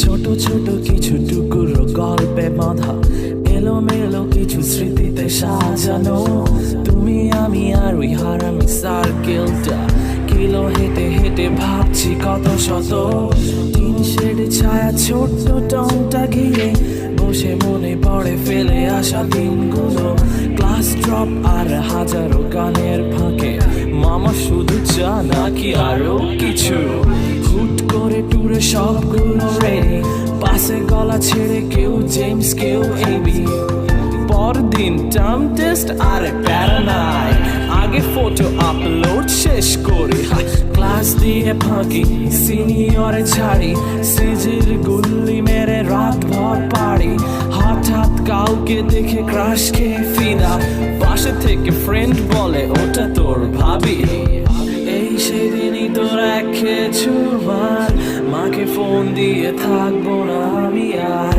ছোট ছোট কিছু টুকরো গল্পে বাঁধা এলোমেলো কিছু স্মৃতিতে সাজানো তুমি আমি আর ওই হারামি সার্কেলটা কিলো হেঁটে হেঁটে ভাবছি কত শত তিন শেডে ছায়া ছোট্ট টংটা ঘিরে বসে মনে পড়ে ফেলে আসা দিনগুলো ক্লাস ড্রপ আর হাজারো গানের ফাঁকে মামা শুধু চা নাকি আরো কিছু হুট করে টুরে সবগুলো রেডি পাশে গলা ছেড়ে কেউ জেমস কেউ এবি পরদিন টার্ম টেস্ট আর প্যারা নাই আগে ফটো আপলোড শেষ করি ক্লাস দিয়ে ফাঁকি সিনিয়রে ছাড়ি সিজির গুল্লি মেরে রাত ভর পাড়ি হঠাৎ কাউকে দেখে ক্রাশ খেয়ে ফিদা পাশে থেকে ফ্রেন্ড বলে ওটা তোর ভাবি এই সেদিনই তোর এক খেয়েছো মার মাকে ফোন দিয়ে থাকবো না আমি আর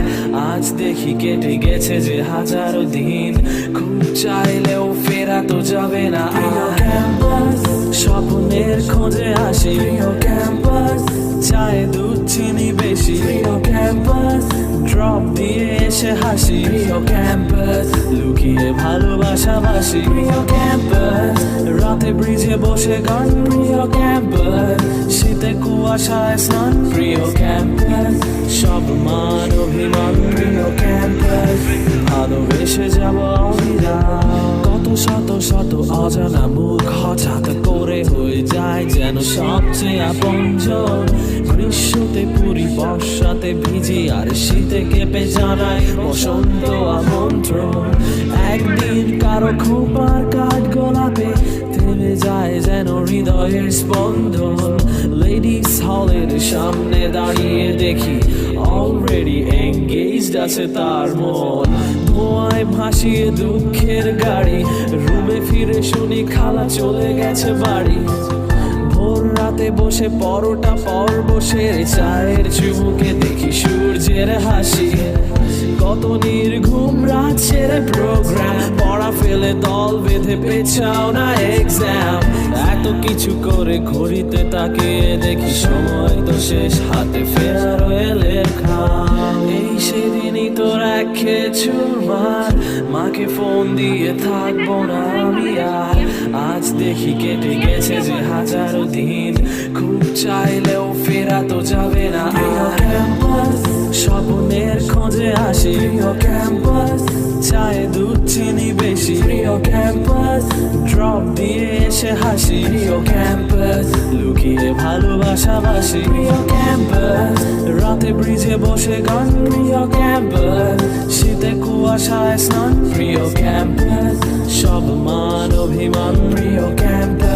আজ দেখি কেটে গেছে যে হাজারো দিন খুব চাইলেও ফেরা তো যাবে না ক্যাম্পাস স্বপ্নের খোঁজে আসি ক্যাম্পাস চায়ে দুধ চিনি বেশি ক্যাম্পাস ড্রপ দিয়ে এসে হাসি ক্যাম্পাস লুকিয়ে ভালোবাসাবাসি ক্যাম্পাস রাতে ব্রিজে বসে গান প্রিয় ক্যাম্পাস শীতে কুয়াশায় স্নান প্রিয় ক্যাম্পাস সব মান অভিমান প্রিয় ক্যাম্পাস ভালোবেসে যাব কত শত শত অজানা মুখ হঠাৎ করে হয়ে যায় যেন সবচেয়ে আপনজন গ্রীষ্মতে পুরি বর্ষাতে ভিজি আর শীতে কেঁপে জানায় বসন্ত আমন্ত্রণ একদিন কারো খোপার কাঠ গোলাপে থেমে যায় যেন হৃদয়ের স্পন্দন লেডিস হলের সামনে দাঁড়িয়ে দেখি অলরেডি এঙ্গেজড আছে তার মন ধোঁয়ায় ভাসিয়ে দুঃখের গাড়ি রুমে ফিরে শুনি খালা চলে গেছে বাড়ি ভোর রাতে বসে পরোটা পর্ব সেরে চায়ের চুমুকে দেখি সূর্যের হাসি কত নির্ঘুম রাত ছেড়ে প্রোগ্রাম পড়া ফেলে দল বেঁধে পেছাও না এক্সাম এত কিছু করে ঘড়িতে তাকিয়ে দেখি সময় তো শেষ হাতে ফেরা রয়ে লেখা এই সেদিনই তোর এক খেয়েছো মার মাকে ফোন দিয়ে থাকবো না আমি আর আজ দেখি কেটে গেছে যে হাজারো দিন খুব চাইলেও ফেরা তো যাবে না ক্যাম্পাস স্বপ্নের খোঁজে আসি ক্যাম্পাস চায়ে দুধ চিনি বেশি ক্যাম্পাস ড্রপ দিয়ে এসে হাসি ক্যাম্পাস লুকিয়ে ভালোবাসাবাসি ক্যাম্পাস রাতে ব্রিজে বসে গান প্রিয় ক্যাম্পাস শীতে কুয়াশায় স্নান প্রিয় ক্যাম্পাস সব মান অভিমান প্রিয় ক্যাম্পাস